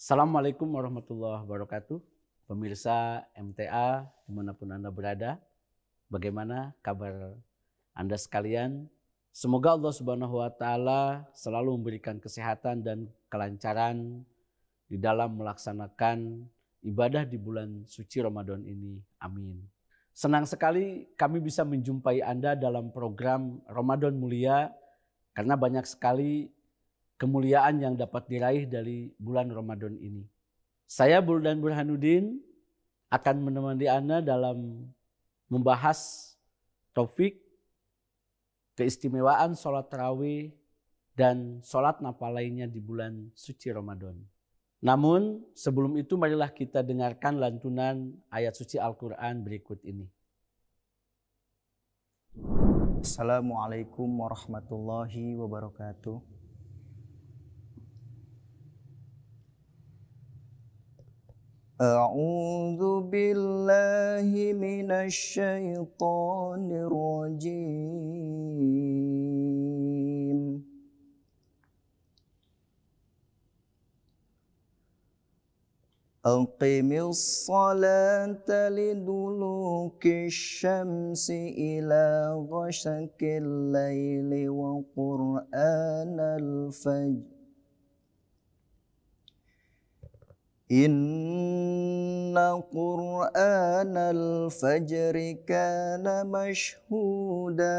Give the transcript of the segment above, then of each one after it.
Assalamualaikum warahmatullahi wabarakatuh. Pemirsa MTA dimanapun Anda berada, bagaimana kabar Anda sekalian? Semoga Allah Subhanahu wa Ta'ala selalu memberikan kesehatan dan kelancaran di dalam melaksanakan ibadah di bulan suci Ramadan ini. Amin. Senang sekali kami bisa menjumpai Anda dalam program Ramadan Mulia karena banyak sekali kemuliaan yang dapat diraih dari bulan Ramadan ini. Saya Buldan Burhanuddin akan menemani Anda dalam membahas topik keistimewaan sholat tarawih dan sholat nafil lainnya di bulan suci Ramadan. Namun sebelum itu marilah kita dengarkan lantunan ayat suci Al-Quran berikut ini. Assalamualaikum warahmatullahi wabarakatuh. A'udzu billahi minasy syaithanir rajim. Aqimis salata liduluki syamsi ila ghasaqil laili wa qur'anal fajr. Inna qur'anal fajri kana mashhuda.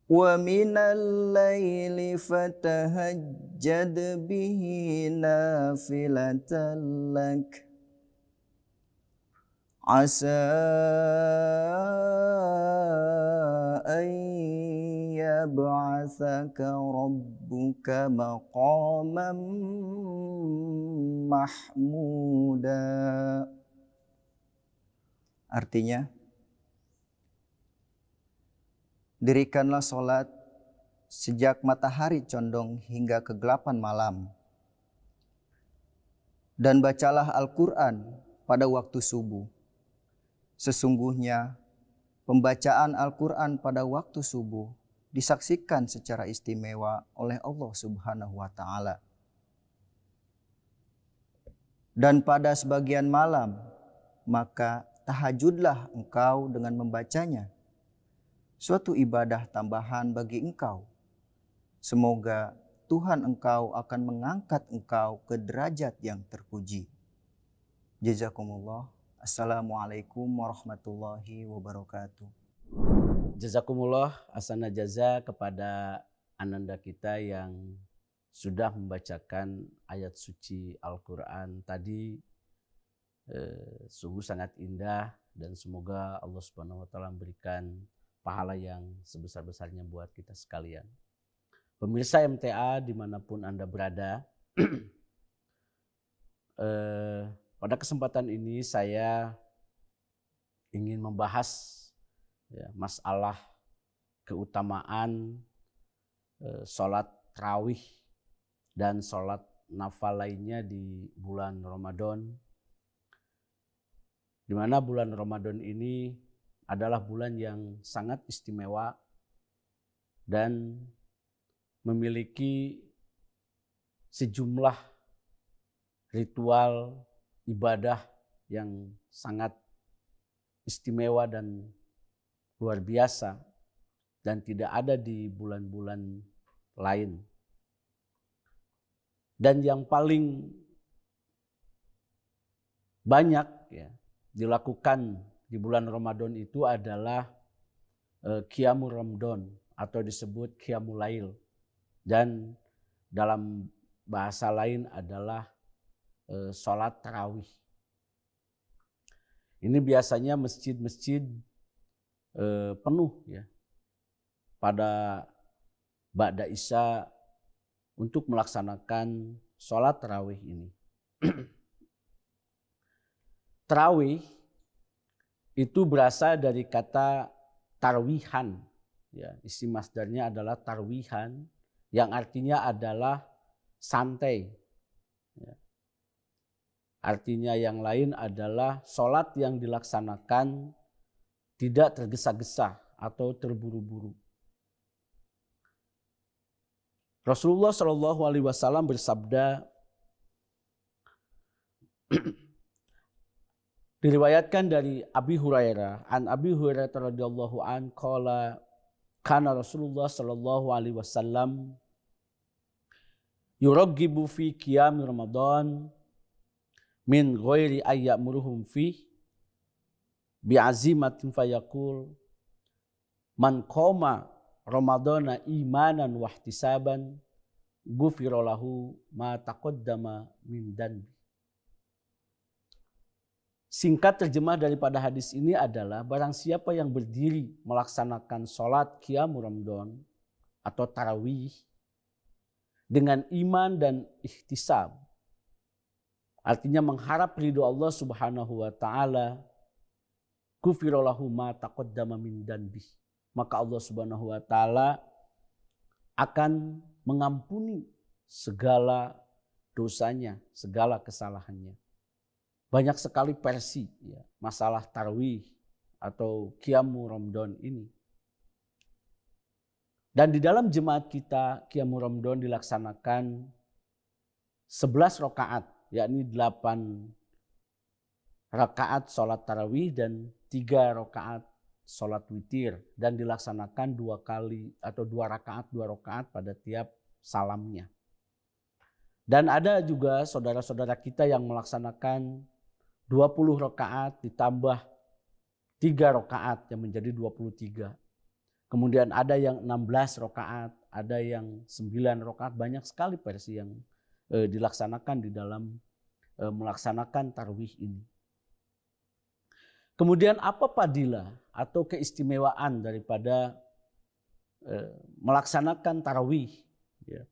Wa minal laili fatahajjad bihi nafilatan lak. Asa an yab'atsaka rabbuka maqaman mahmuda. Artinya, dirikanlah sholat sejak matahari condong hingga kegelapan malam. Dan bacalah Al-Quran pada waktu subuh. Sesungguhnya pembacaan Al-Quran pada waktu subuh disaksikan secara istimewa oleh Allah Subhanahu wa Ta'ala. Dan pada sebagian malam, maka tahajudlah engkau dengan membacanya, suatu ibadah tambahan bagi engkau. Semoga Tuhan engkau akan mengangkat engkau ke derajat yang terpuji. Jazakumullah. Assalamualaikum warahmatullahi wabarakatuh. Jazakumullah asana jaza kepada ananda kita yang sudah membacakan ayat suci Al-Quran tadi. Sungguh sangat indah dan semoga Allah Subhanahu wa Ta'ala memberikan pahala yang sebesar-besarnya buat kita sekalian. Pemirsa MTA dimanapun Anda berada, pada kesempatan ini saya ingin membahas masalah keutamaan sholat tarawih dan sholat nafil lainnya di bulan Ramadan, di mana bulan Ramadan ini adalah bulan yang sangat istimewa dan memiliki sejumlah ritual ibadah yang sangat istimewa dan luar biasa dan tidak ada di bulan-bulan lain. Dan yang paling banyak dilakukan di bulan Ramadan itu adalah Qiyamul Ramadan atau disebut Qiyamul Lail, dan dalam bahasa lain adalah sholat tarawih. Ini biasanya masjid-masjid penuh pada ba'da isya untuk melaksanakan sholat tarawih ini. Tarawih itu berasal dari kata tarwihan. Isi masdarnya adalah tarwihan yang artinya adalah santai. Artinya yang lain adalah sholat yang dilaksanakan tidak tergesa-gesa atau terburu-buru. Rasulullah Shallallahu Alaihi Wasallam bersabda, diriwayatkan dari Abi Hurairah, an Abi Hurairah radhiyallahu an qala kana Rasulullah Shallallahu Alaihi Wasallam yuraggibu fi qiyam Ramadan min ghairi ayyamuruhum fi bi'azimatin fayaqul man qama Ramadana imanan wa ihtisaban ghufira lahu ma taqaddama min danbi. Singkat terjemah daripada hadis ini adalah barang siapa yang berdiri melaksanakan sholat qiyamul Ramadan atau tarawih dengan iman dan ihtisab, artinya mengharap ridho Allah Subhanahu wa taala, ghufira lahu ma taqaddama min danbi, maka Allah Subhanahu wa taala akan mengampuni segala dosanya, segala kesalahannya. Banyak sekali versi ya, masalah tarawih atau qiyamul Ramadan ini. Dan di dalam jemaat kita qiyamul Ramadan dilaksanakan 11 rakaat, yakni 8 rakaat sholat tarawih dan 3 rakaat sholat witir, dan dilaksanakan 2 kali atau 2 rakaat pada tiap salamnya. Dan ada juga saudara-saudara kita yang melaksanakan 20 rakaat ditambah 3 rakaat yang menjadi 23. Kemudian ada yang 16 rakaat, ada yang 9 rakaat, banyak sekali versi yang dilaksanakan di dalam melaksanakan tarawih ini. Kemudian apa fadilah atau keistimewaan daripada melaksanakan tarawih? Ya.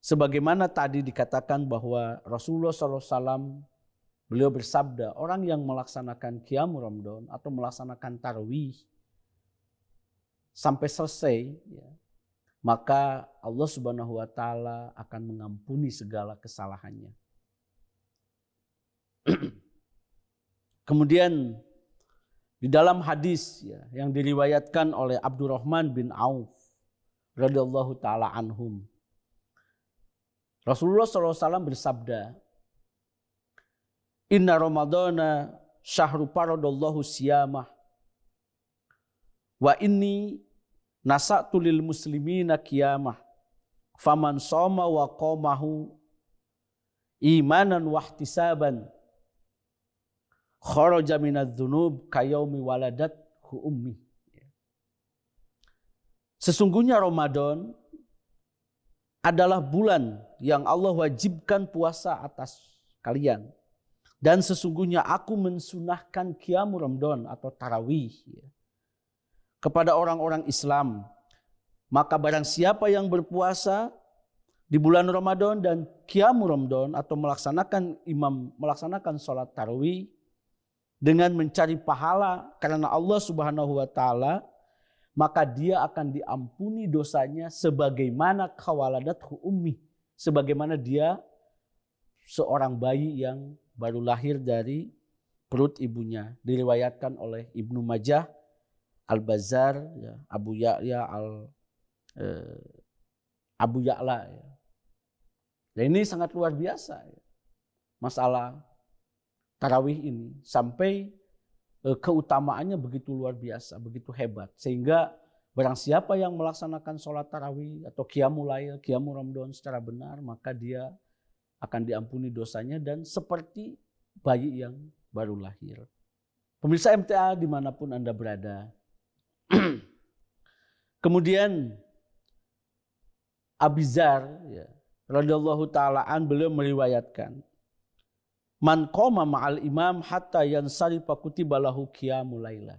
Sebagaimana tadi dikatakan bahwa Rasulullah SAW beliau bersabda, orang yang melaksanakan qiyamul Ramadan atau melaksanakan tarawih sampai selesai, ya, maka Allah Subhanahu wa taala akan mengampuni segala kesalahannya. Kemudian di dalam hadis ya, yang diriwayatkan oleh Abdurrahman bin Auf radhiyallahu taala anhum, Rasulullah SAW bersabda, Inna Ramadana syahru faradallahu siyamah wa inni nasa'tu lil muslimina qiyamah faman shoma wa qamahu imanan wa ihtisaban kharaja minadz dzunub kayaumi waladathu ummi. Sesungguhnya Ramadan adalah bulan yang Allah wajibkan puasa atas kalian. Dan sesungguhnya aku mensunahkan qiyamul Ramadan atau tarawih ya, kepada orang-orang Islam. Maka barang siapa yang berpuasa di bulan Ramadan dan qiyamul Ramadan atau melaksanakan sholat tarawih dengan mencari pahala karena Allah Subhanahu wa taala, maka dia akan diampuni dosanya sebagaimana kawaladathu ummi, sebagaimana dia seorang bayi yang baru lahir dari perut ibunya. Diriwayatkan oleh Ibnu Majah, Al-Bazzar, ya, Abu Ya'la. Ya. Dan ini sangat luar biasa ya, masalah tarawih ini, sampai keutamaannya begitu luar biasa, begitu hebat, sehingga barang siapa yang melaksanakan sholat tarawih atau qiyamul lail, qiyamul Ramadan secara benar, maka dia akan diampuni dosanya dan seperti bayi yang baru lahir. Pemirsa MTA dimanapun Anda berada. Kemudian Abizar ya, radhiyallahu ta'alaan beliau meriwayatkan, man qoma ma'al imam hatta yansarifa kutiba lahu qiyamul laila.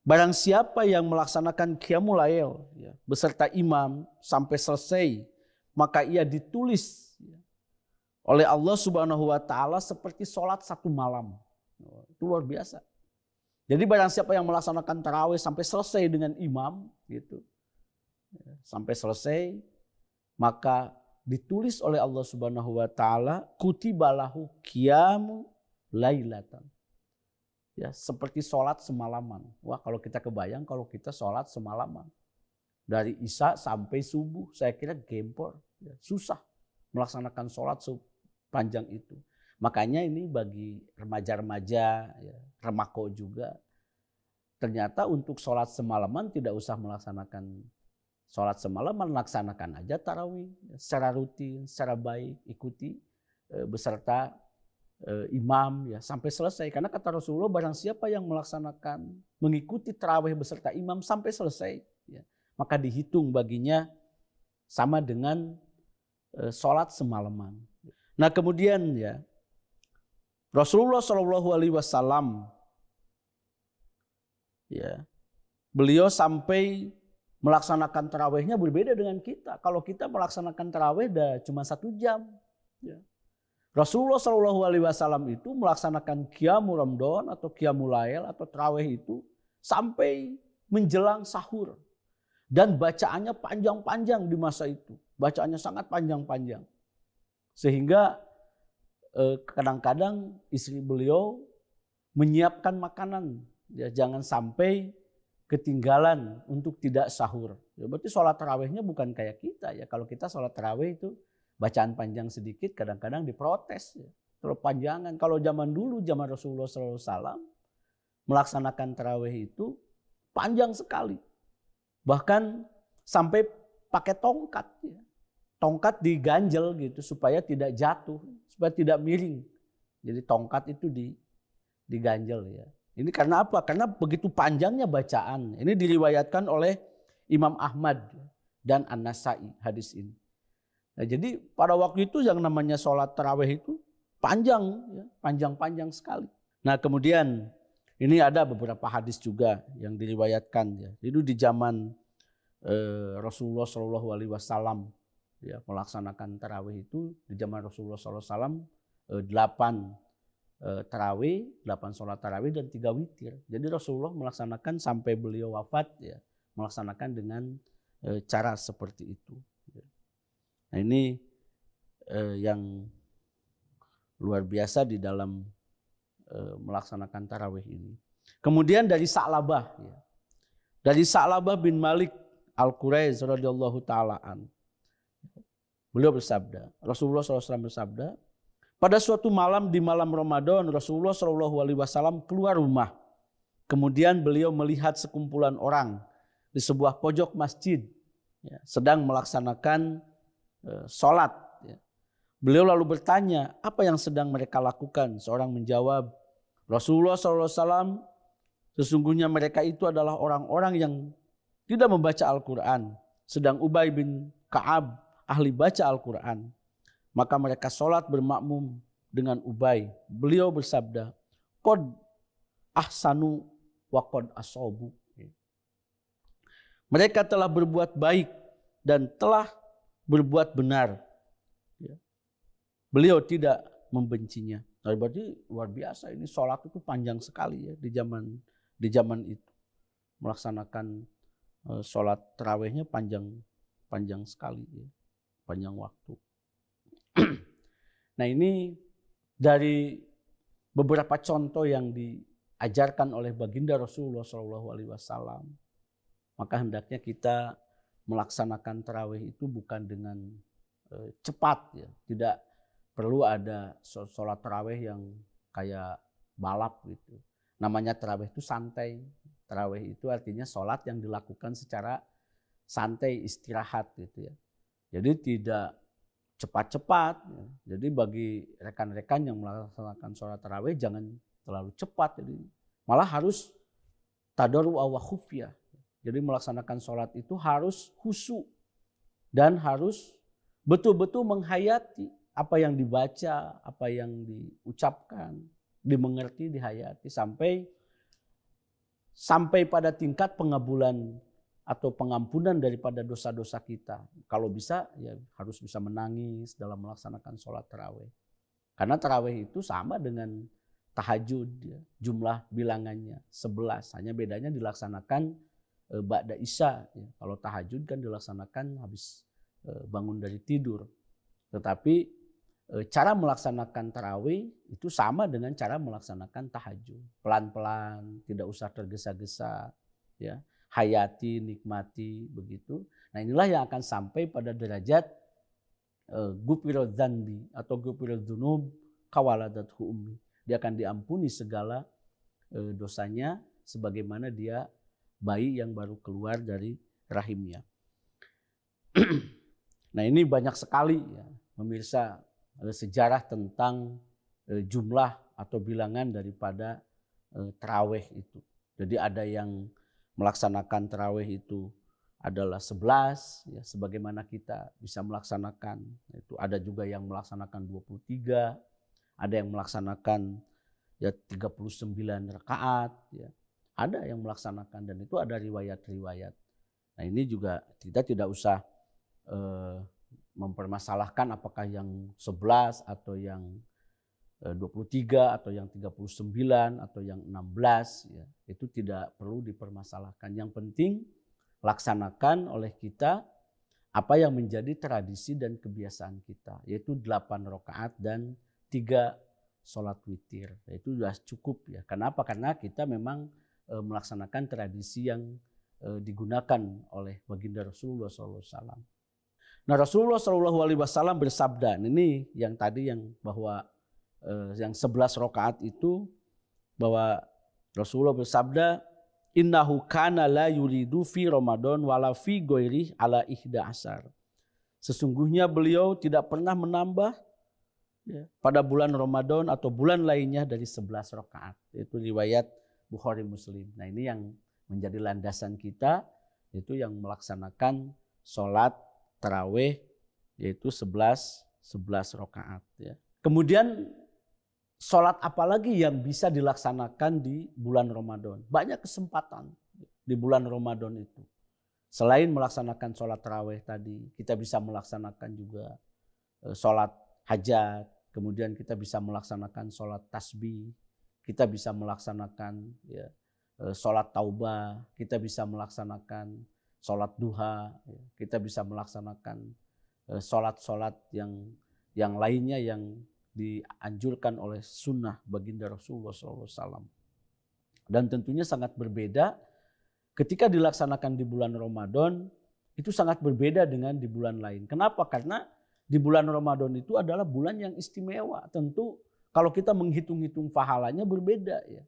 Barang siapa yang melaksanakan qiyamul lail ya, beserta imam sampai selesai, maka ia ditulis oleh Allah Subhanahu wa taala seperti sholat 1 malam. Itu luar biasa. Jadi barang siapa yang melaksanakan tarawih sampai selesai dengan imam gitu, sampai selesai, maka ditulis oleh Allah Subhanahu wa taala kutiba lahu qiyamu lailatan. Ya, seperti sholat semalaman. Wah, kalau kita kebayang kalau kita sholat semalaman. Dari Isya sampai subuh, saya kira gempor, ya, susah melaksanakan sholat sepanjang itu. Makanya ini bagi remaja-remaja, ya, remako juga, ternyata untuk sholat semalaman tidak usah melaksanakan sholat semalaman, laksanakan aja tarawih secara rutin, secara baik, ikuti beserta imam ya sampai selesai. Karena kata Rasulullah, barang siapa yang melaksanakan mengikuti tarawih beserta imam sampai selesai, ya, maka dihitung baginya sama dengan sholat semalaman. Nah kemudian ya Rasulullah SAW ya beliau sampai melaksanakan tarawihnya berbeda dengan kita. Kalau kita melaksanakan tarawih dah cuma 1 jam. Ya. Rasulullah SAW itu melaksanakan qiyamul Ramadan atau qiyamul lail atau tarawih itu sampai menjelang sahur. Dan bacaannya panjang-panjang di masa itu. Bacaannya sangat panjang-panjang. Sehingga kadang-kadang istri beliau menyiapkan makanan. Ya, jangan sampai ketinggalan untuk tidak sahur. Ya, berarti sholat tarawihnya bukan kayak kita ya. Kalau kita sholat tarawih itu bacaan panjang sedikit kadang-kadang diprotes. Ya. Terlalu panjangan. Kalau zaman dulu, zaman Rasulullah SAW melaksanakan tarawih itu panjang sekali. Bahkan sampai pakai tongkat. Ya. Tongkat diganjel gitu supaya tidak jatuh, supaya tidak miring. Jadi tongkat itu diganjel ya. Ini karena apa? Karena begitu panjangnya bacaan. Ini diriwayatkan oleh Imam Ahmad dan An-Nasai hadis ini. Nah, jadi pada waktu itu yang namanya sholat tarawih itu panjang, ya, panjang-panjang sekali. Nah kemudian ini ada beberapa hadis juga yang diriwayatkan. Ya. Itu di zaman Rasulullah SAW ya, melaksanakan tarawih itu di zaman Rasulullah SAW 8 tarawih, 8 sholat tarawih dan 3 witir. Jadi Rasulullah melaksanakan sampai beliau wafat ya, melaksanakan dengan cara seperti itu. Nah ini yang luar biasa di dalam melaksanakan tarawih ini. Kemudian dari Sa'labah ya. Dari Sa'labah bin Malik Al-Quraiz radhiyallahu ta'ala an. Beliau bersabda, Rasulullah SAW bersabda, pada suatu malam di malam Ramadan Rasulullah SAW keluar rumah. Kemudian beliau melihat sekumpulan orang di sebuah pojok masjid ya, sedang melaksanakan sholat. Ya. Beliau lalu bertanya, apa yang sedang mereka lakukan? Seorang menjawab, Rasulullah SAW, sesungguhnya mereka itu adalah orang-orang yang tidak membaca Al-Quran. Sedang Ubay bin Ka'ab ahli baca Al-Quran. Maka mereka sholat bermakmum dengan Ubay. Beliau bersabda, Qad ahsanu wa qad asobu. Mereka telah berbuat baik dan telah berbuat benar. Beliau tidak membencinya. Nah, berarti luar biasa ini sholat itu panjang sekali ya di zaman itu. Melaksanakan sholat tarawihnya panjang sekali ya. Panjang waktu. Nah ini dari beberapa contoh yang diajarkan oleh baginda Rasulullah SAW. Maka hendaknya kita melaksanakan tarawih itu bukan dengan cepat ya. Tidak perlu ada sholat tarawih yang kayak balap gitu. Namanya tarawih itu santai. Tarawih itu artinya sholat yang dilakukan secara santai, istirahat gitu ya. Jadi tidak cepat-cepat. Ya. Jadi bagi rekan-rekan yang melaksanakan sholat tarawih jangan terlalu cepat. Jadi malah harus tadarru wa khufyah. Jadi melaksanakan sholat itu harus khusyuk dan harus betul-betul menghayati apa yang dibaca, apa yang diucapkan, dimengerti, dihayati sampai pada tingkat pengabulan atau pengampunan daripada dosa-dosa kita. Kalau bisa ya harus bisa menangis dalam melaksanakan sholat tarawih. Karena tarawih itu sama dengan tahajud ya, jumlah bilangannya 11. Hanya bedanya dilaksanakan ba'da isya. Ya. Kalau tahajud kan dilaksanakan habis bangun dari tidur. Tetapi cara melaksanakan tarawih itu sama dengan cara melaksanakan tahajud. Pelan-pelan, tidak usah tergesa-gesa. Ya. hayati, nikmati, begitu. Nah inilah yang akan sampai pada derajat gufirul dzanbi atau gufirul dzunub kawaladathu ummi. Dia akan diampuni segala dosanya sebagaimana dia bayi yang baru keluar dari rahimnya. Nah ini banyak sekali ya pemirsa sejarah tentang jumlah atau bilangan daripada tarawih itu. Jadi ada yang melaksanakan tarawih itu adalah 11 ya, sebagaimana kita bisa melaksanakan itu. Ada juga yang melaksanakan 23, ada yang melaksanakan ya 39 rakaat ya. Ada yang melaksanakan dan itu ada riwayat-riwayat. Nah ini juga kita tidak usah mempermasalahkan apakah yang 11 atau yang 23 atau yang 39 atau yang 16 ya, itu tidak perlu dipermasalahkan. Yang penting laksanakan oleh kita apa yang menjadi tradisi dan kebiasaan kita, yaitu 8 rakaat dan 3 sholat witir. Itu sudah cukup ya. Kenapa? Karena kita memang melaksanakan tradisi yang digunakan oleh baginda Rasulullah SAW. Nah Rasulullah SAW bersabda, ini yang tadi yang bahwa yang 11 rakaat itu, bahwa Rasulullah bersabda, innahu kana la yuridu fi Ramadan wala fi ghairi ala ihda asar. Sesungguhnya beliau tidak pernah menambah ya, pada bulan Ramadan atau bulan lainnya dari 11 rakaat. Itu riwayat Bukhari Muslim. Nah ini yang menjadi landasan kita, itu yang melaksanakan sholat tarawih yaitu 11 rakaat ya. Kemudian sholat apalagi yang bisa dilaksanakan di bulan Ramadan? Banyak kesempatan di bulan Ramadan itu. Selain melaksanakan sholat tarawih tadi, kita bisa melaksanakan juga sholat hajat, kemudian kita bisa melaksanakan sholat tasbih, kita bisa melaksanakan ya, sholat taubah, kita bisa melaksanakan sholat duha, ya, kita bisa melaksanakan sholat-sholat yang lainnya yang dianjurkan oleh sunnah baginda Rasulullah SAW. Dan tentunya sangat berbeda ketika dilaksanakan di bulan Ramadan, itu sangat berbeda dengan di bulan lain. Kenapa? Karena di bulan Ramadan itu adalah bulan yang istimewa. Tentu kalau kita menghitung-hitung pahalanya berbeda ya.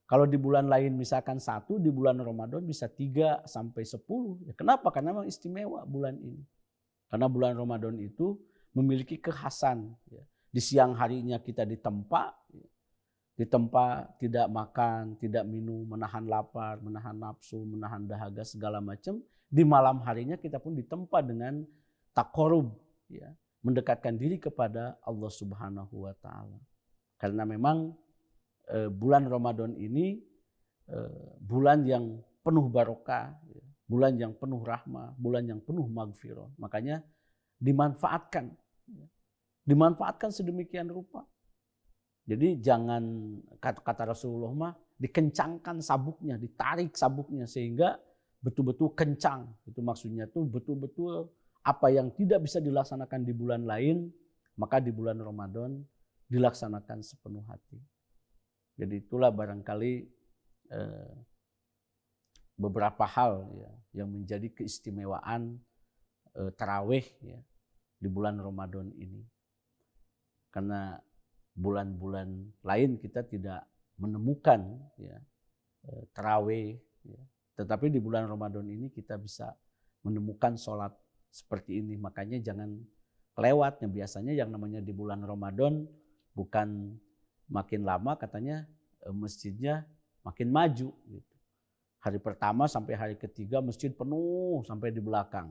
Kalau di bulan lain misalkan 1, di bulan Ramadan bisa 3 sampai 10. Ya, kenapa? Karena memang istimewa bulan ini. Karena bulan Ramadan itu memiliki kekhasan ya. Di siang harinya kita ditempa tidak makan, tidak minum, menahan lapar, menahan nafsu, menahan dahaga segala macam. Di malam harinya kita pun ditempa dengan taqarrub, ya, mendekatkan diri kepada Allah Subhanahu wa taala. Karena memang bulan Ramadan ini bulan yang penuh barokah, ya, bulan yang penuh rahmah, bulan yang penuh maghfirah. Makanya dimanfaatkan. Ya. Dimanfaatkan sedemikian rupa. Jadi jangan kata Rasulullah mah dikencangkan sabuknya, ditarik sabuknya sehingga betul-betul kencang. Itu maksudnya tuh betul-betul apa yang tidak bisa dilaksanakan di bulan lain, maka di bulan Ramadan dilaksanakan sepenuh hati. Jadi itulah barangkali beberapa hal ya, yang menjadi keistimewaan tarawih ya, di bulan Ramadan ini. Karena bulan-bulan lain kita tidak menemukan ya, tarawih, ya. Tetapi di bulan Ramadan ini kita bisa menemukan sholat seperti ini. Makanya jangan kelewat. Biasanya yang namanya di bulan Ramadan bukan makin lama, katanya masjidnya makin maju. Gitu. Hari pertama sampai hari ketiga masjid penuh sampai di belakang.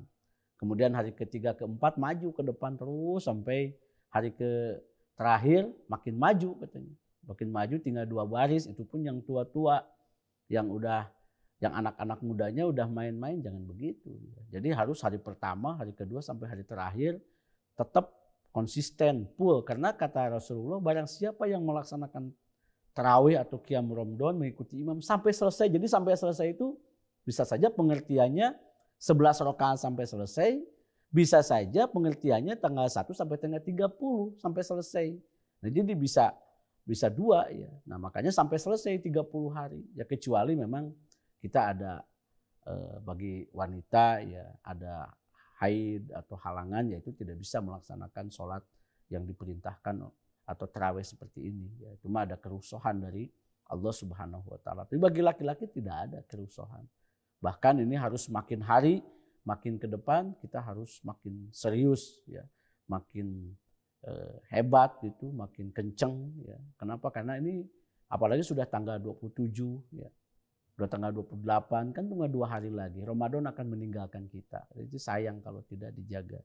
Kemudian hari ketiga keempat maju ke depan terus sampai hari terakhir makin maju katanya. Makin maju tinggal 2 baris, itu pun yang tua-tua, yang anak-anak mudanya udah main-main, jangan begitu. Jadi harus hari pertama, hari kedua sampai hari terakhir tetap konsisten, full. Karena kata Rasulullah, barang siapa yang melaksanakan tarawih atau qiyam Ramadan mengikuti imam sampai selesai. Jadi sampai selesai itu bisa saja pengertiannya 11 rakaat sampai selesai. Bisa saja pengertiannya tanggal 1 sampai tanggal 30 sampai selesai. Nah, jadi bisa 2 ya. Nah, makanya sampai selesai 30 hari. Ya kecuali memang kita ada bagi wanita ya ada haid atau halangan, yaitu tidak bisa melaksanakan sholat yang diperintahkan atau tarawih seperti ini. Ya, cuma ada kerusuhan dari Allah Subhanahu wa taala. Tapi bagi laki-laki tidak ada kerusuhan. Bahkan ini harus makin hari, makin ke depan kita harus makin serius ya, makin hebat itu, makin kenceng ya. Kenapa? Karena ini apalagi sudah tanggal 27 ya. Sudah tanggal 28 kan cuma 2 hari lagi Ramadan akan meninggalkan kita. Jadi sayang kalau tidak dijaga.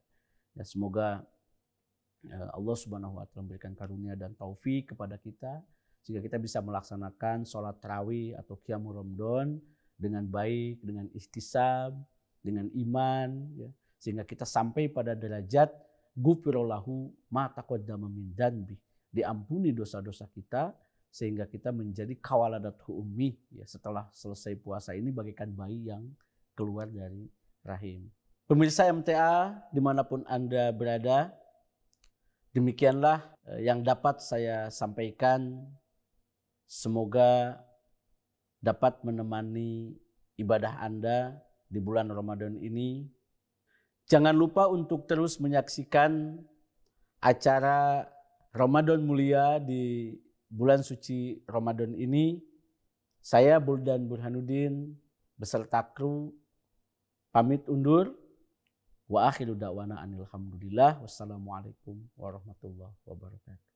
Ya, semoga Allah Subhanahu wa taala memberikan karunia dan taufik kepada kita sehingga kita bisa melaksanakan sholat tarawih atau qiyamul Ramadan dengan baik, dengan ihtisab, dengan iman ya. Sehingga kita sampai pada derajat ghufirallahu ma taqaddama min dzanbi, diampuni dosa-dosa kita sehingga kita menjadi kawaladathu ummi ya, setelah selesai puasa ini bagaikan bayi yang keluar dari rahim. Pemirsa MTA dimanapun Anda berada, demikianlah yang dapat saya sampaikan. Semoga dapat menemani ibadah Anda di bulan Ramadan ini. Jangan lupa untuk terus menyaksikan acara Ramadan Mulia di bulan suci Ramadan ini. Saya Buldan Burhanuddin beserta kru pamit undur. Wa akhiru da'wana anil hamdulillah. Wassalamualaikum warahmatullahi wabarakatuh.